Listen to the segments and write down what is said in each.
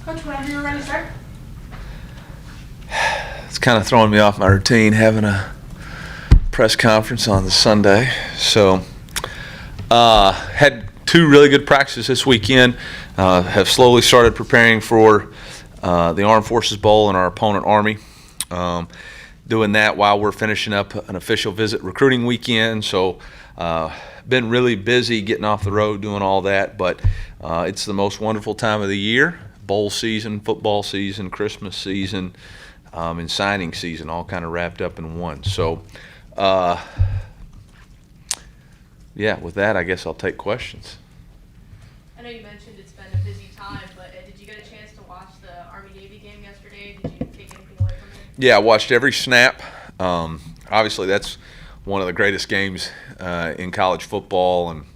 Coach, whenever you're ready, start. It's kind of throwing me off my routine having a press conference on the Sunday. So, had two really good practices this weekend. Have slowly started preparing for the Armed Forces Bowl and our opponent Army. Doing that while we're finishing up an official visit recruiting weekend. So, been really busy getting off the road doing all that. But it's the most wonderful time of the year. Bowl season, football season, Christmas season, and signing season, all kind of wrapped up in one. So, yeah, with that, I guess I'll take questions. I know you mentioned it's been a busy time, but did you get a chance to watch the Army-Navy game yesterday? Did you take anything away from it? Yeah, I watched every snap. Obviously, that's one of the greatest games in college football, and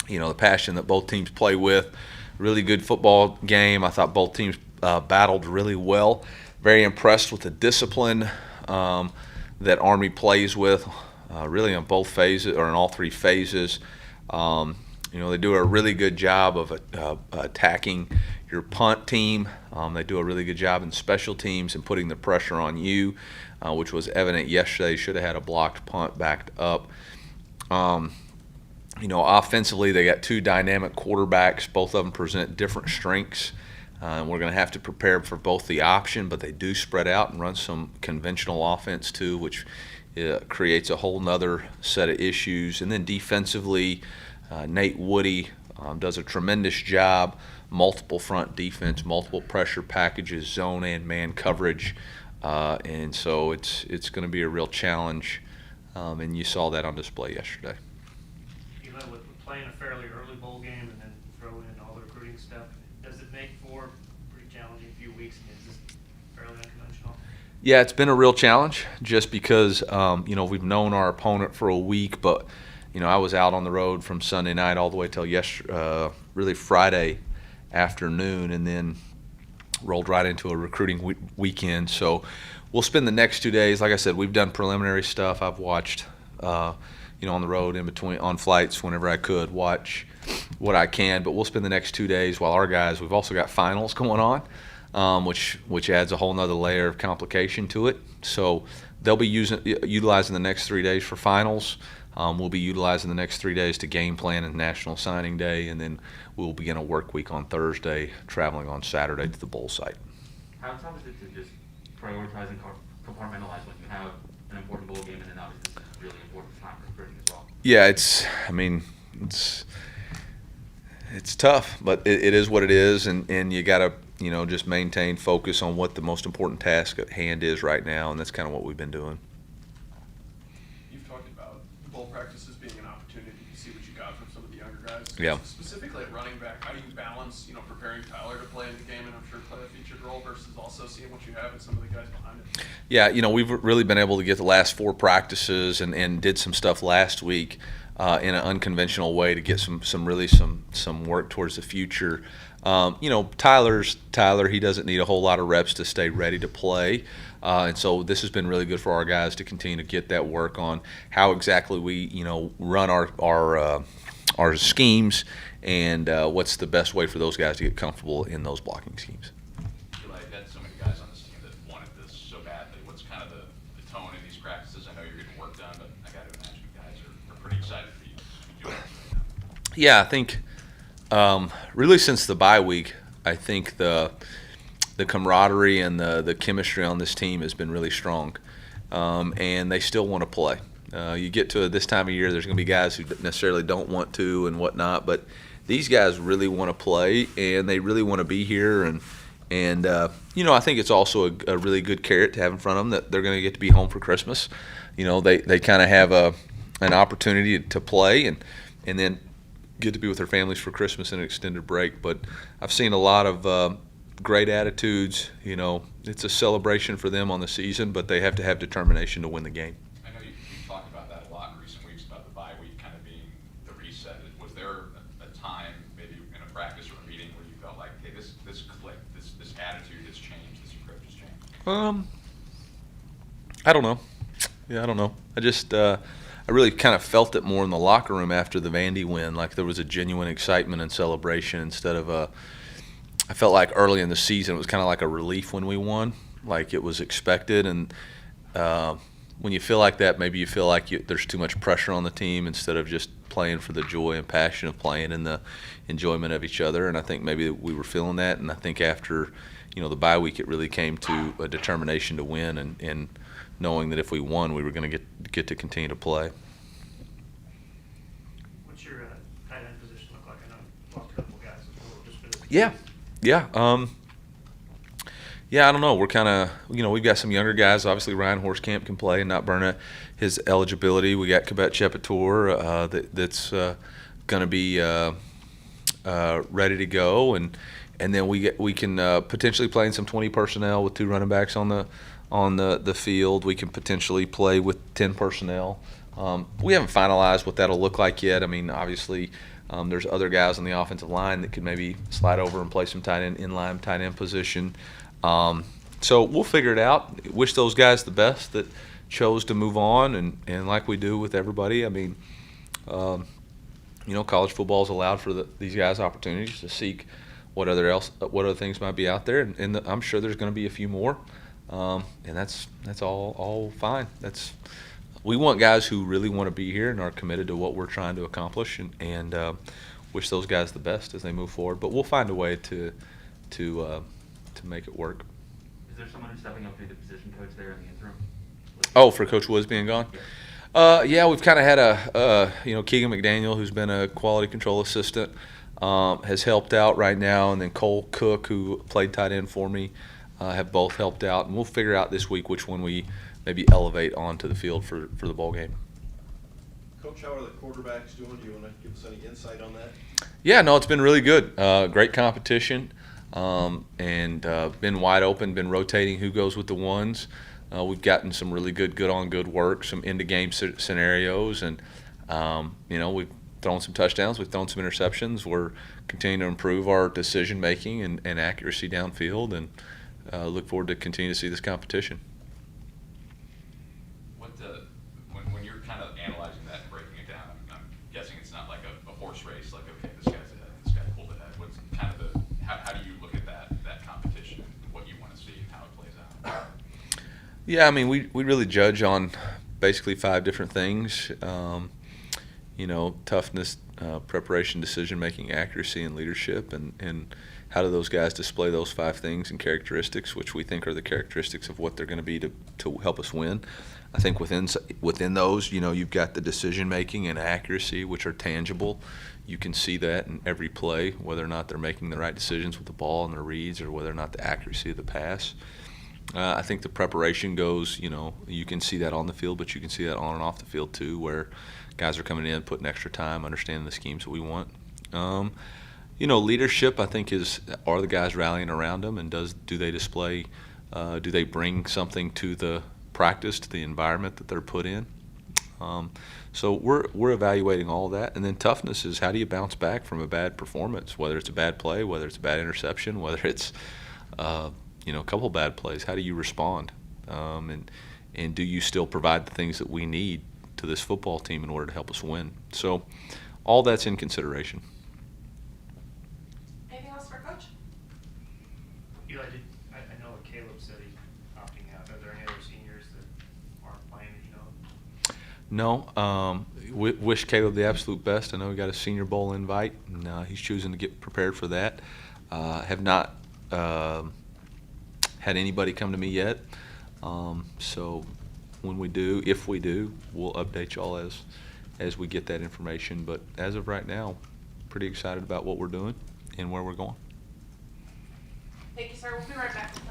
the passion that both teams play with. Really good football game. I thought both teams battled really well. Very impressed with the discipline that Army plays with, really on both phases or in all three phases. They do a really good job of attacking your punt team. They do a really good job in special teams and putting the pressure on you, which was evident yesterday. Should have had a blocked punt backed up. Offensively, they got two dynamic quarterbacks. Both of them present different strengths. We're going to have to prepare for both the option, but they do spread out and run some conventional offense too, which creates a whole nother set of issues. And then defensively, Nate Woody does a tremendous job. Multiple front defense, multiple pressure packages, zone and man coverage. And so it's going to be a real challenge. And you saw that on display yesterday. With playing a fairly early bowl game and then throw in all the recruiting stuff, does it make for a pretty challenging few weeks? And is this fairly unconventional? Yeah, it's been a real challenge just because, we've known our opponent for a week, but, I was out on the road from Sunday night all the way till really Friday afternoon, and then rolled right into a recruiting weekend. So we'll spend the next 2 days. Like I said, we've done preliminary stuff. I've watched, on the road in between, on flights whenever I could, watch what I can. But we'll spend the next 2 days while our guys, we've also got finals going on, which adds a whole nother layer of complication to it. So they'll be utilizing the next 3 days for finals. We'll be utilizing the next 3 days to game plan and National Signing Day, and then we'll begin a work week on Thursday, traveling on Saturday to the bowl site. How tough is it to just prioritize and compartmentalize when you have an important bowl game and then obviously this is really important time for recruiting as well? Yeah, it's tough, but it is what it is, and you got to just maintain focus on what the most important task at hand is right now, and that's kind of what we've been doing. You've talked about bowl practices being an opportunity to see what you got from some of the younger guys. Yeah. Specifically at running back, how do you balance, preparing Tyler to play in the game and I'm sure play a featured role versus also seeing what you have in some of the guys behind it? Yeah, we've really been able to get the last 4 practices and did some stuff last week in an unconventional way to get some work towards the future. Tyler, he doesn't need a whole lot of reps to stay ready to play. And so this has been really good for our guys to continue to get that work on how exactly we, run our schemes and what's the best way for those guys to get comfortable in those blocking schemes. Eli, you've had so many guys on this team that wanted this so badly. What's kind of the tone in these practices? I know you're getting work done, but I got to imagine you guys are pretty excited for you to do it right now. Yeah, I think really since the bye week, I think the camaraderie and the chemistry on this team has been really strong, and they still want to play. You get to this time of year, there's going to be guys who necessarily don't want to and whatnot, but these guys really want to play and they really want to be here. And I think it's also a really good carrot to have in front of them that they're going to get to be home for Christmas. They kind of have an opportunity to play and then get to be with their families for Christmas and an extended break. But I've seen a lot of great attitudes. It's a celebration for them on the season, but they have to have determination to win the game. I know you talked about that a lot in recent weeks, about the bye week kind of being the reset. Was there a time, maybe in a practice or a meeting, where you felt like, hey, this clicked, this attitude has changed, this approach has changed? I don't know. Yeah, I don't know. I really kind of felt it more in the locker room after the Vandy win, like there was a genuine excitement and celebration instead of I felt like early in the season it was kind of like a relief when we won, like it was expected. And when you feel like that, maybe you feel like there's too much pressure on the team instead of just playing for the joy and passion of playing and the enjoyment of each other. And I think maybe we were feeling that. And I think after, the bye week, it really came to a determination to win and knowing that if we won, we were going to get to continue to play. What's your tight end position look like? I know you lost a couple guys before, just for the Yeah. Yeah, I don't know. We're kind of, we've got some younger guys. Obviously, Ryan Horskamp can play and not burn his eligibility. We got Kabet Chepator that's going to be ready to go, and then we can potentially play in some 20 personnel with 2 running backs on the field. We can potentially play with 10 personnel. We haven't finalized what that'll look like yet. I mean, obviously. There's other guys on the offensive line that could maybe slide over and play some tight end, in-line tight end position. So we'll figure it out. Wish those guys the best that chose to move on, and like we do with everybody. I mean, college football is allowed for these guys opportunities to seek what other things might be out there, and I'm sure there's going to be a few more, and that's all fine. We want guys who really want to be here and are committed to what we're trying to accomplish, and wish those guys the best as they move forward. But we'll find a way to make it work. Is there someone who's stepping up to be the position coach there in the interim? Oh, for Coach Woods being gone? Yeah, we've kind of had Keegan McDaniel, who's been a quality control assistant, has helped out right now, and then Cole Cook, who played tight end for me, have both helped out, and we'll figure out this week which one we maybe elevate onto the field for the bowl game. Coach, how are the quarterbacks doing? Do you want to give us any insight on that? Yeah, no, it's been really good. Great competition, and been wide open, been rotating who goes with the ones. We've gotten some really good on good work, some end-of-game scenarios, and we've thrown some touchdowns, we've thrown some interceptions. We're continuing to improve our decision-making and accuracy downfield, and look forward to continue to see this competition. When you're kind of analyzing that and breaking it down, I'm guessing it's not like a horse race, like, okay, this guy's ahead, this guy pulled ahead. What's kind of how do you look at that competition and what you want to see and how it plays out? Yeah, I mean, we really judge on basically 5 different things, toughness, preparation, decision-making, accuracy, and leadership, and how do those guys display those 5 things and characteristics, which we think are the characteristics of what they're going to be to help us win. I think within those, you've got the decision-making and accuracy, which are tangible. You can see that in every play, whether or not they're making the right decisions with the ball and their reads, or whether or not the accuracy of the pass. I think the preparation goes, you can see that on the field, but you can see that on and off the field too, where guys are coming in, putting extra time, understanding the schemes that we want. Leadership, I think, are the guys rallying around them, and do they display, do they bring something to the practice, to the environment that they're put in? So we're evaluating all that. And then toughness is, how do you bounce back from a bad performance, whether it's a bad play, whether it's a bad interception, whether it's a couple of bad plays. How do you respond? And do you still provide the things that we need to this football team in order to help us win? So all that's in consideration. Anything else for Coach? Eli, I know Caleb said he's opting out. Are there any other seniors that aren't playing that you know of? No. Wish Caleb the absolute best. I know he got a Senior Bowl invite, and he's choosing to get prepared for that. Have not had anybody come to me yet. So when we do, if we do, we'll update y'all as we get that information. But as of right now, pretty excited about what we're doing and where we're going. Thank you, sir. We'll be right back with